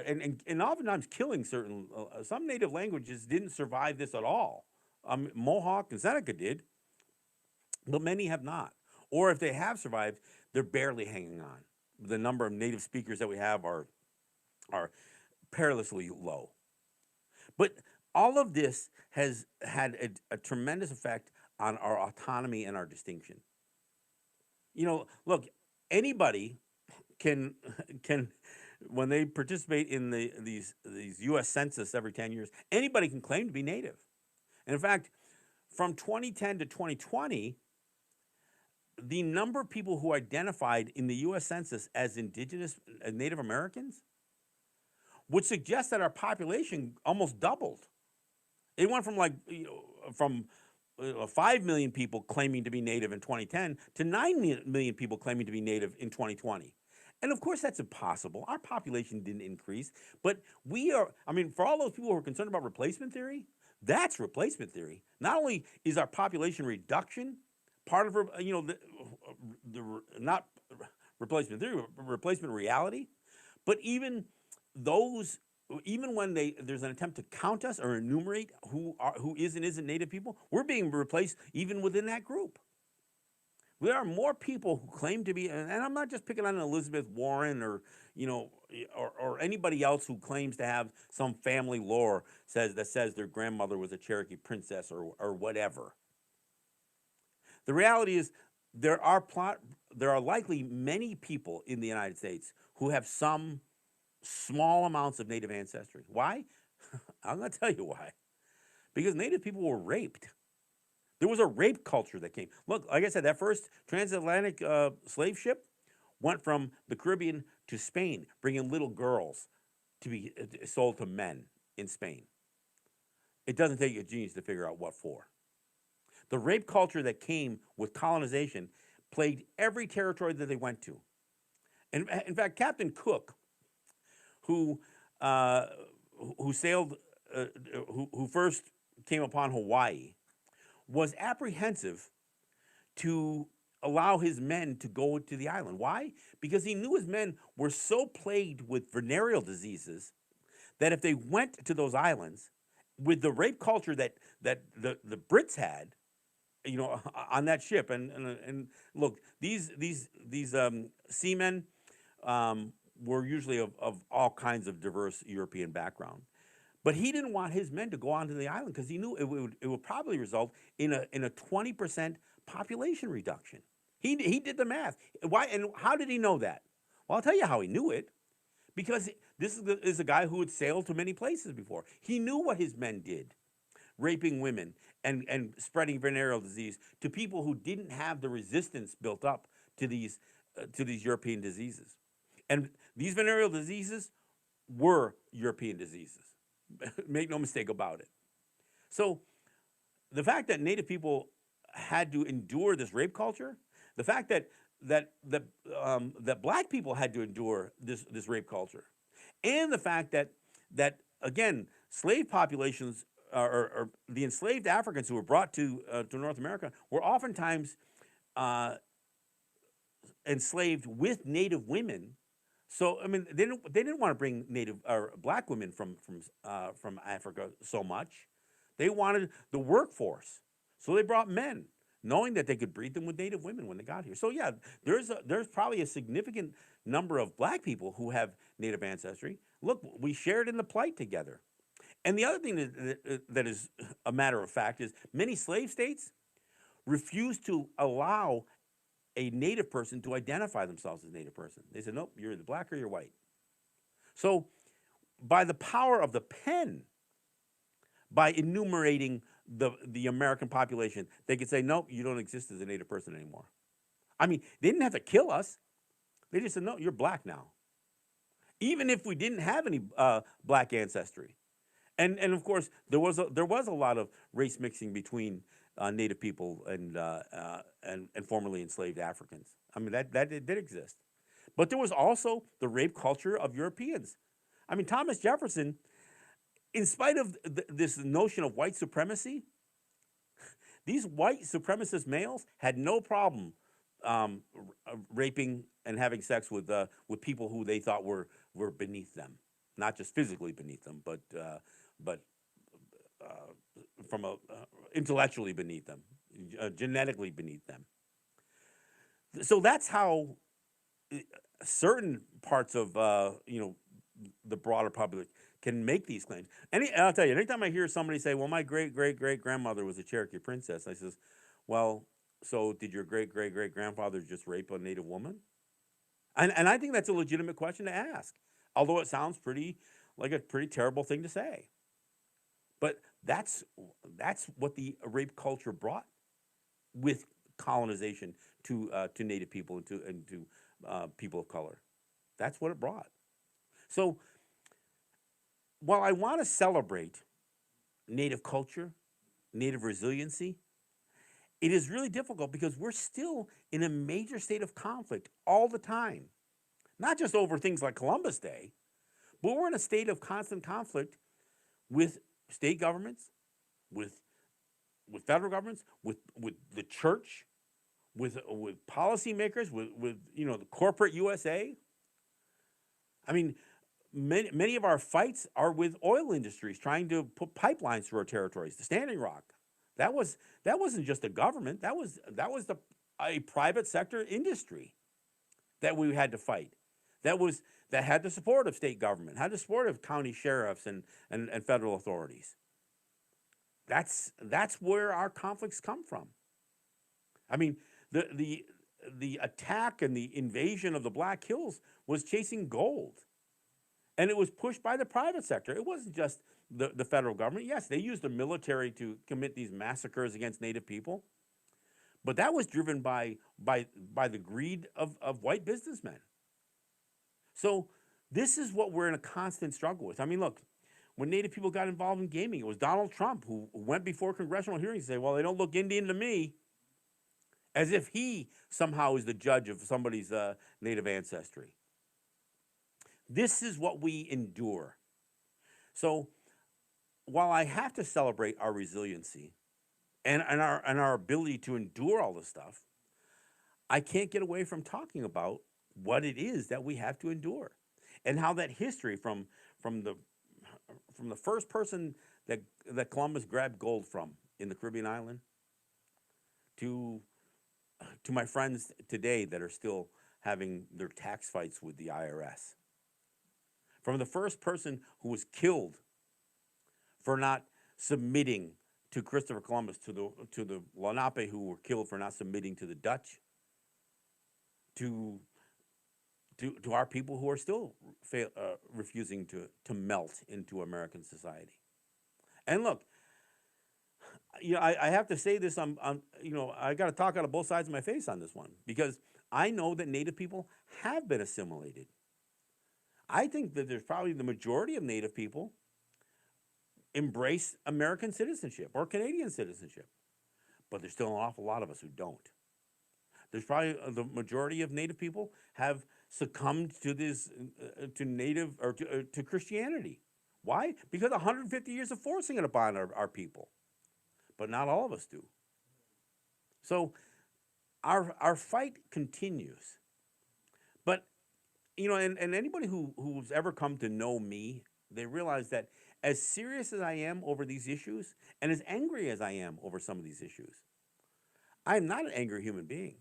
and oftentimes killing some native languages didn't survive this at all. Mohawk and Seneca did, but many have not. Or if they have survived, they're barely hanging on. The number of native speakers that we have are perilously low. But all of this has had a tremendous effect on our autonomy and our distinction. Look, anybody can when they participate in these U.S. Census every 10 years, anybody can claim to be Native. And in fact, from 2010 to 2020, the number of people who identified in the U.S. Census as Indigenous, as Native Americans, would suggest that our population almost doubled. It went from 5 million people claiming to be Native in 2010 to 9 million people claiming to be Native in 2020. And of course, that's impossible. Our population didn't increase, but for all those people who are concerned about replacement theory, that's replacement theory. Not only is our population reduction part of not replacement theory, replacement reality, but even when there's an attempt to count us or enumerate who is and isn't Native people, we're being replaced even within that group. There are more people who claim to be, and I'm not just picking on Elizabeth Warren or anybody else who claims to have some family lore that says their grandmother was a Cherokee princess or whatever. The reality is there are likely many people in the United States who have some small amounts of Native ancestry. Why? I'm going to tell you why. Because Native people were raped. There was a rape culture that came. Look, like I said, that first transatlantic slave ship went from the Caribbean to Spain, bringing little girls to be sold to men in Spain. It doesn't take a genius to figure out what for. The rape culture that came with colonization plagued every territory that they went to. And in fact, Captain Cook, who sailed, who first came upon Hawaii, was apprehensive to allow his men to go to the island. Why? Because he knew his men were so plagued with venereal diseases that if they went to those islands with the rape culture that the Brits had, on that ship, and look, these seamen were usually of all kinds of diverse European background. But he didn't want his men to go onto the island because he knew it would probably result in a 20% population reduction. He did the math. Why and how did he know that? Well, I'll tell you how he knew it. Because this is a guy who had sailed to many places before. He knew what his men did, raping women and spreading venereal disease to people who didn't have the resistance built up to these European diseases. And these venereal diseases were European diseases. Make no mistake about it. So the fact that Native people had to endure this rape culture, the fact that black people had to endure this rape culture, and the fact that again slave populations or the enslaved Africans who were brought to North America were oftentimes uh, enslaved with Native women. So I mean, they didn't want to bring Native or black women from Africa so much. They wanted the workforce, so they brought men, knowing that they could breed them with Native women when they got here. So yeah, there's probably a significant number of black people who have Native ancestry. Look, we shared in the plight together. And the other thing that is a matter of fact is many slave states refused to allow a Native person to identify themselves as Native person. They said, nope, you're either black or you're white. So, by the power of the pen, by enumerating the American population, they could say, nope, you don't exist as a Native person anymore. I mean, they didn't have to kill us. They just said, no, you're black now. Even if we didn't have any black ancestry. And of course, there was a lot of race mixing between Native people and formerly enslaved Africans. I mean, that did exist. But there was also the rape culture of Europeans. I mean, Thomas Jefferson, in spite of this notion of white supremacy, these white supremacist males had no problem raping and having sex with people who they thought were beneath them, not just physically beneath them, but from intellectually beneath them, genetically beneath them. So that's how certain parts of the broader public can make these claims. I'll tell you, anytime I hear somebody say, "Well, my great great great grandmother was a Cherokee princess," I says, "Well, so did your great great great grandfather just rape a Native woman?" And I think that's a legitimate question to ask, although it sounds like a pretty terrible thing to say. But that's what the rape culture brought with colonization to Native people and to people of color. That's what it brought. So while I want to celebrate Native culture, Native resiliency, it is really difficult because we're still in a major state of conflict all the time. Not just over things like Columbus Day, but we're in a state of constant conflict with state governments, with federal governments, with the church, with policymakers, with the corporate USA. I mean, many of our fights are with oil industries trying to put pipelines through our territories. The Standing Rock, that wasn't just a government. A private sector industry that we had to fight. That had the support of state government, had the support of county sheriffs and federal authorities. That's where our conflicts come from. I mean, the attack and the invasion of the Black Hills was chasing gold. And it was pushed by the private sector. It wasn't just the federal government. Yes, they used the military to commit these massacres against Native people. But that was driven by the greed of white businessmen. So this is what we're in a constant struggle with. I mean, look, when Native people got involved in gaming, it was Donald Trump who went before congressional hearings and said, well, they don't look Indian to me, as if he somehow is the judge of somebody's Native ancestry. This is what we endure. So while I have to celebrate our resiliency and our ability to endure all this stuff, I can't get away from talking about what it is that we have to endure and how that history from the first person that Columbus grabbed gold from in the Caribbean island to my friends today that are still having their tax fights with the IRS. From the first person who was killed for not submitting to Christopher Columbus, to the Lenape who were killed for not submitting to the Dutch, to to our people who are still refusing to melt into American society. And look, I have to say this. I got to talk out of both sides of my face on this one because I know that Native people have been assimilated. I think that there's probably the majority of Native people embrace American citizenship or Canadian citizenship, but there's still an awful lot of us who don't. There's probably the majority of Native people have succumbed to this to Native or to Christianity. Why? Because 150 years of forcing it upon our people, but not all of us do. So our fight continues. But and anybody who's ever come to know me, they realize that as serious as I am over these issues, and as angry as I am over some of these issues, I am not an angry human being.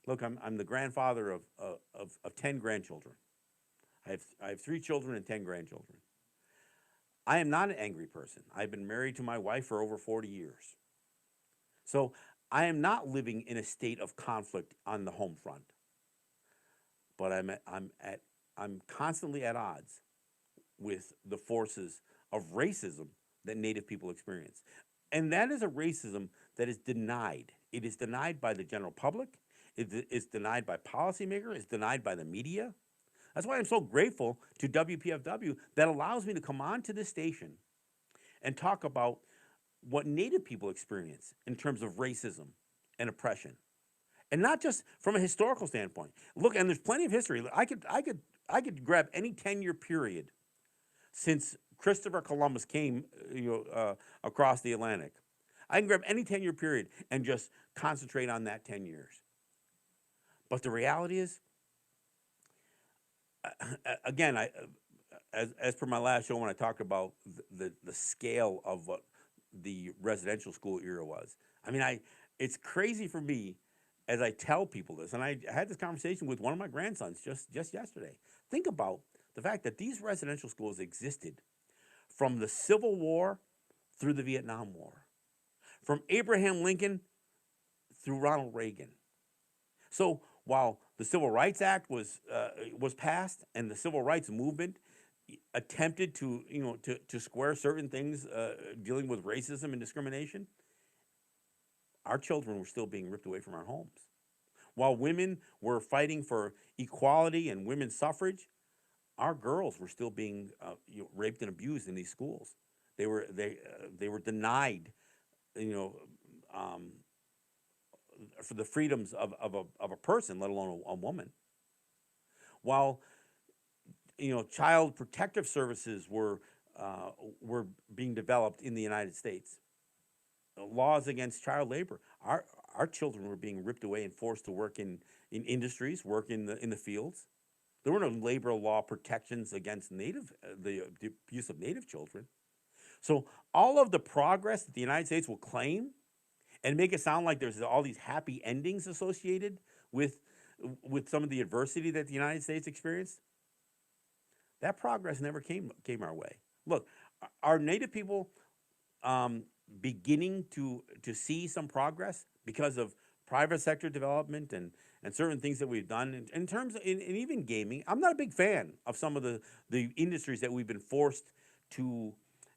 Look, I'm the grandfather of 10 grandchildren. I have 3 children and 10 grandchildren. I am not an angry person. I've been married to my wife for over 40 years. So I am not living in a state of conflict on the home front. But I'm constantly at odds with the forces of racism that Native people experience. And that is a racism that is denied. It is denied by the general public. It's denied by policymakers. It's denied by the media. That's why I'm so grateful to WPFW that allows me to come on to this station and talk about what Native people experience in terms of racism and oppression. And not just from a historical standpoint. Look, and there's plenty of history. I could grab any 10-year period since Christopher Columbus came, across the Atlantic. I can grab any 10-year period and just concentrate on that 10 years. But the reality is, again, as per my last show when I talked about the scale of what the residential school era was. I mean, it's crazy for me as I tell people this, and I had this conversation with one of my grandsons just yesterday. Think about the fact that these residential schools existed from the Civil War through the Vietnam War, from Abraham Lincoln through Ronald Reagan. So while the Civil Rights Act was passed and the Civil Rights Movement attempted to square certain things dealing with racism and discrimination, our children were still being ripped away from our homes. While women were fighting for equality and women's suffrage, our girls were still being raped and abused in these schools. They were denied, for the freedoms of a person, let alone a woman. While child protective services were being developed in the United States, laws against child labor. Our children were being ripped away and forced to work in industries, work in the fields. There were no labor law protections against the abuse of Native children. So all of the progress that the United States will claim and make it sound like there's all these happy endings associated with some of the adversity that the United States experienced, that progress never came our way. Look, our Native people beginning to see some progress because of private sector development and certain things that we've done in terms of, in even gaming. I'm not a big fan of some of the industries that we've been forced to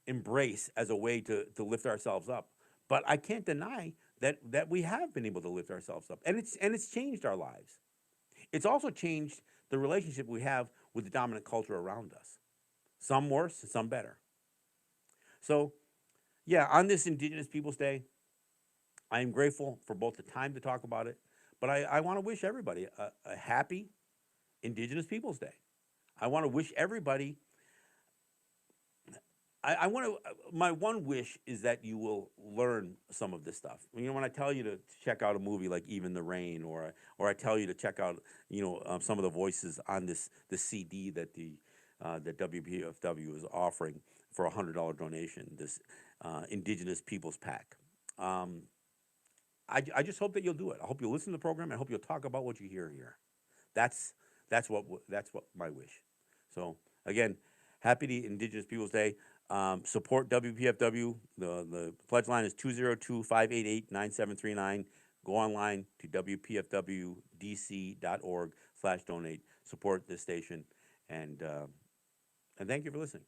embrace as a way to lift ourselves up. But I can't deny that we have been able to lift ourselves up, and it's changed our lives. It's also changed the relationship we have with the dominant culture around us. Some worse, some better. So, yeah, on this Indigenous Peoples Day, I am grateful for both the time to talk about it, but I want to wish everybody a happy Indigenous Peoples Day. I want to wish everybody. I want to. My one wish is that you will learn some of this stuff. When I tell you to check out a movie like Even the Rain, or I tell you to check out some of the voices on this CD that that WPFW is offering for $100 donation. This Indigenous Peoples Pack. I just hope that you'll do it. I hope you'll listen to the program. I hope you'll talk about what you hear here. That's that's what my wish. So again, happy Indigenous Peoples Day. Support WPFW. The pledge line is 202-588-9739. Go online to WPFWDC.org/donate. Support this station, and and thank you for listening.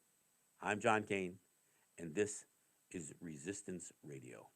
I'm John Kane, and this is Resistance Radio.